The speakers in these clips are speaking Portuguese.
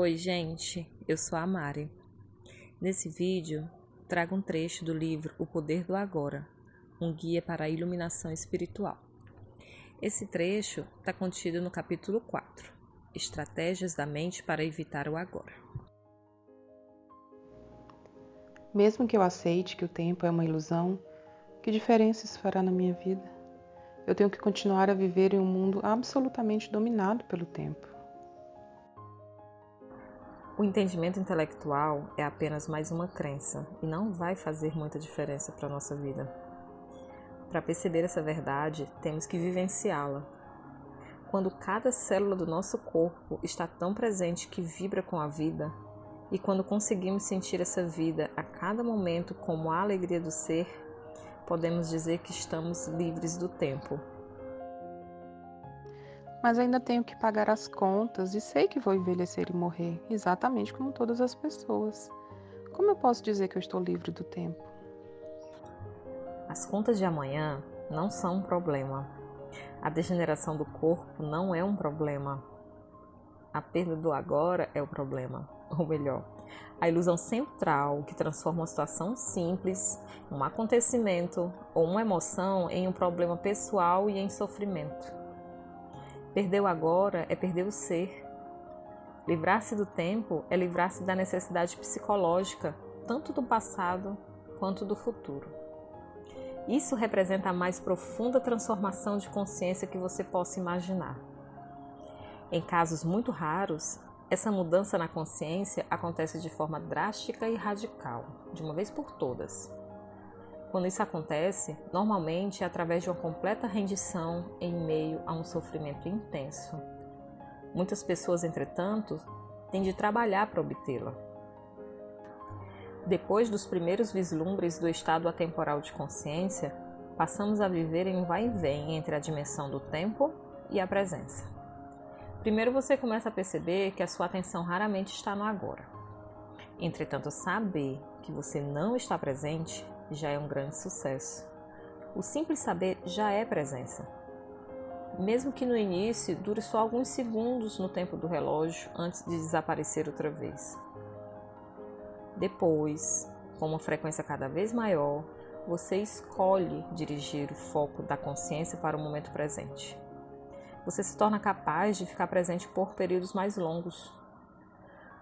Oi gente, eu sou a Mari. Nesse vídeo, trago um trecho do livro O Poder do Agora, um guia para a iluminação espiritual. Esse trecho está contido no capítulo 4, Estratégias da Mente para Evitar o Agora. Mesmo que eu aceite que o tempo é uma ilusão, que diferença isso fará na minha vida? Eu tenho que continuar a viver em um mundo absolutamente dominado pelo tempo. O entendimento intelectual é apenas mais uma crença e não vai fazer muita diferença para a nossa vida. Para perceber essa verdade, temos que vivenciá-la. Quando cada célula do nosso corpo está tão presente que vibra com a vida, e quando conseguimos sentir essa vida a cada momento como a alegria do ser, podemos dizer que estamos livres do tempo. Mas ainda tenho que pagar as contas e sei que vou envelhecer e morrer, exatamente como todas as pessoas. Como eu posso dizer que eu estou livre do tempo? As contas de amanhã não são um problema. A degeneração do corpo não é um problema. A perda do agora é o problema. Ou melhor, a ilusão central que transforma uma situação simples, um acontecimento ou uma emoção em um problema pessoal e em sofrimento. Perder o agora é perder o ser. Livrar-se do tempo é livrar-se da necessidade psicológica, tanto do passado quanto do futuro. Isso representa a mais profunda transformação de consciência que você possa imaginar. Em casos muito raros, essa mudança na consciência acontece de forma drástica e radical, de uma vez por todas. Quando isso acontece, normalmente é através de uma completa rendição em meio a um sofrimento intenso. Muitas pessoas, entretanto, têm de trabalhar para obtê-la. Depois dos primeiros vislumbres do estado atemporal de consciência, passamos a viver em um vai e vem entre a dimensão do tempo e a presença. Primeiro você começa a perceber que a sua atenção raramente está no agora. Entretanto, saber que você não está presente já é um grande sucesso. O simples saber já é presença. Mesmo que no início dure só alguns segundos no tempo do relógio antes de desaparecer outra vez. Depois, com uma frequência cada vez maior, você escolhe dirigir o foco da consciência para o momento presente. Você se torna capaz de ficar presente por períodos mais longos.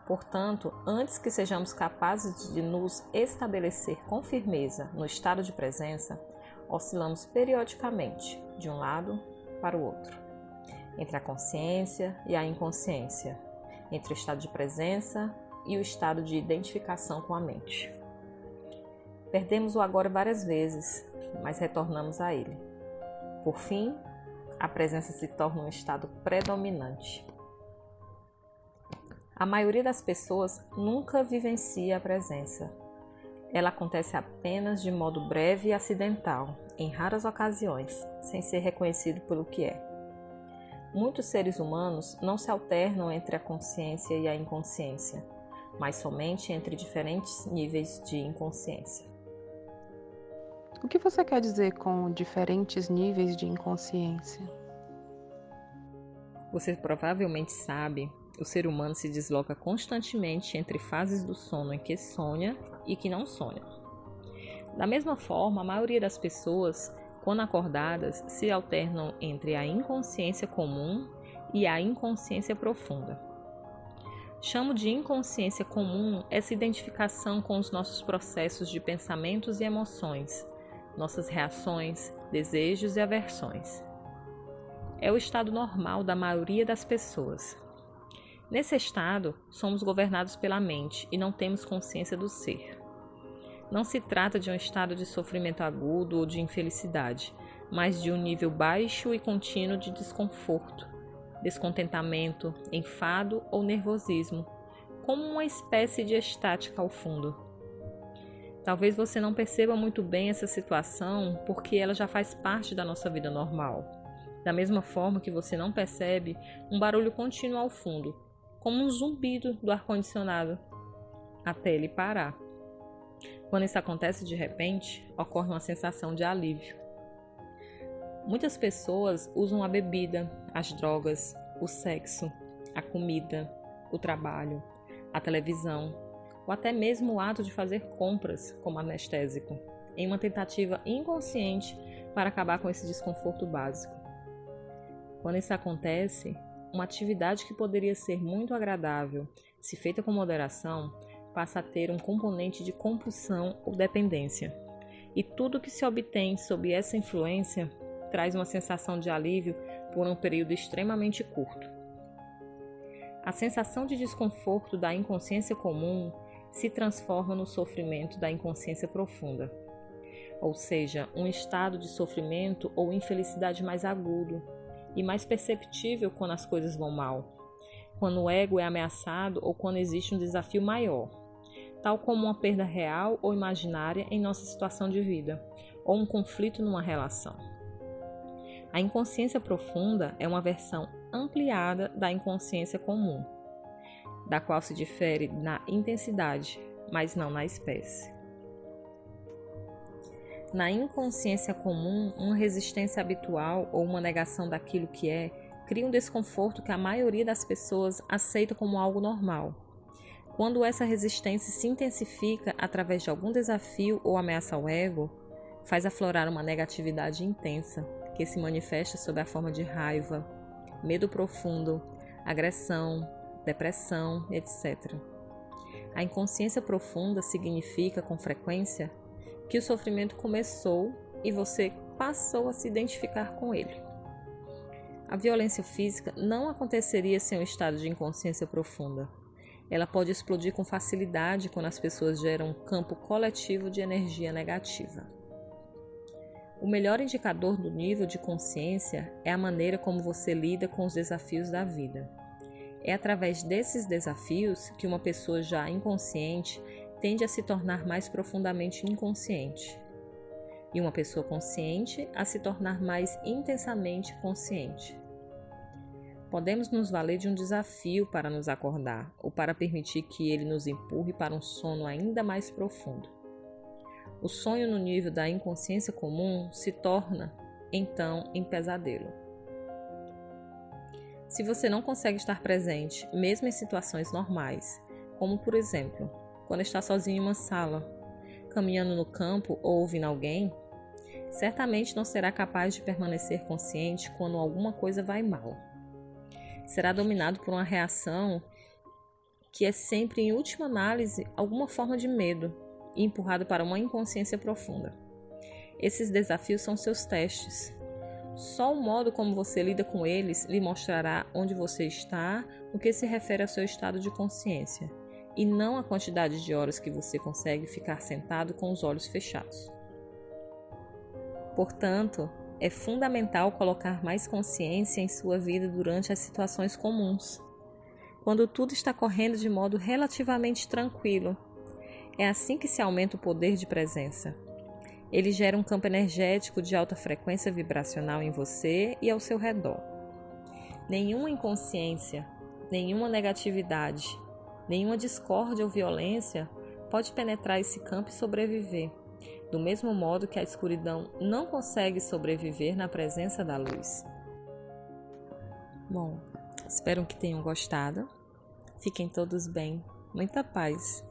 Portanto, antes que sejamos capazes de nos estabelecer com firmeza no estado de presença, oscilamos periodicamente de um lado para o outro, entre a consciência e a inconsciência, entre o estado de presença e o estado de identificação com a mente. Perdemos o agora várias vezes, mas retornamos a ele. Por fim, a presença se torna um estado predominante. A maioria das pessoas nunca vivencia a presença. Ela acontece apenas de modo breve e acidental, em raras ocasiões, sem ser reconhecido pelo que é. Muitos seres humanos não se alternam entre a consciência e a inconsciência, mas somente entre diferentes níveis de inconsciência. O que você quer dizer com diferentes níveis de inconsciência? Você provavelmente sabe, o ser humano se desloca constantemente entre fases do sono em que sonha e que não sonha. Da mesma forma, a maioria das pessoas, quando acordadas, se alternam entre a inconsciência comum e a inconsciência profunda. Chamo de inconsciência comum essa identificação com os nossos processos de pensamentos e emoções, nossas reações, desejos e aversões. É o estado normal da maioria das pessoas. Nesse estado, somos governados pela mente e não temos consciência do ser. Não se trata de um estado de sofrimento agudo ou de infelicidade, mas de um nível baixo e contínuo de desconforto, descontentamento, enfado ou nervosismo, como uma espécie de estática ao fundo. Talvez você não perceba muito bem essa situação porque ela já faz parte da nossa vida normal. Da mesma forma que você não percebe um barulho contínuo ao fundo, como um zumbido do ar-condicionado, até ele parar. Quando isso acontece de repente, ocorre uma sensação de alívio. Muitas pessoas usam a bebida, as drogas, o sexo, a comida, o trabalho, a televisão, ou até mesmo o ato de fazer compras como anestésico, em uma tentativa inconsciente para acabar com esse desconforto básico. Quando isso acontece, uma atividade que poderia ser muito agradável, se feita com moderação, passa a ter um componente de compulsão ou dependência. E tudo que se obtém sob essa influência traz uma sensação de alívio por um período extremamente curto. A sensação de desconforto da inconsciência comum se transforma no sofrimento da inconsciência profunda, ou seja, um estado de sofrimento ou infelicidade mais agudo e mais perceptível quando as coisas vão mal, quando o ego é ameaçado ou quando existe um desafio maior, tal como uma perda real ou imaginária em nossa situação de vida, ou um conflito numa relação. A inconsciência profunda é uma versão ampliada da inconsciência comum, da qual se difere na intensidade, mas não na espécie. Na inconsciência comum, uma resistência habitual ou uma negação daquilo que é cria um desconforto que a maioria das pessoas aceita como algo normal. Quando essa resistência se intensifica através de algum desafio ou ameaça ao ego, faz aflorar uma negatividade intensa, que se manifesta sob a forma de raiva, medo profundo, agressão, depressão, etc. A inconsciência profunda significa, com frequência, que o sofrimento começou e você passou a se identificar com ele. A violência física não aconteceria sem um estado de inconsciência profunda. Ela pode explodir com facilidade quando as pessoas geram um campo coletivo de energia negativa. O melhor indicador do nível de consciência é a maneira como você lida com os desafios da vida. É através desses desafios que uma pessoa já inconsciente tende a se tornar mais profundamente inconsciente, e uma pessoa consciente a se tornar mais intensamente consciente. Podemos nos valer de um desafio para nos acordar, ou para permitir que ele nos empurre para um sono ainda mais profundo. O sonho no nível da inconsciência comum se torna, então, em pesadelo. Se você não consegue estar presente, mesmo em situações normais, como por exemplo, quando está sozinho em uma sala, caminhando no campo ou ouvindo alguém, certamente não será capaz de permanecer consciente quando alguma coisa vai mal. Será dominado por uma reação que é sempre, em última análise, alguma forma de medo e empurrado para uma inconsciência profunda. Esses desafios são seus testes. Só o modo como você lida com eles lhe mostrará onde você está no que se refere ao seu estado de consciência, e não a quantidade de horas que você consegue ficar sentado com os olhos fechados. Portanto, é fundamental colocar mais consciência em sua vida durante as situações comuns, quando tudo está correndo de modo relativamente tranquilo. É assim que se aumenta o poder de presença. Ele gera um campo energético de alta frequência vibracional em você e ao seu redor. Nenhuma inconsciência, nenhuma negatividade, nenhuma discórdia ou violência pode penetrar esse campo e sobreviver, do mesmo modo que a escuridão não consegue sobreviver na presença da luz. Bom, espero que tenham gostado. Fiquem todos bem. Muita paz.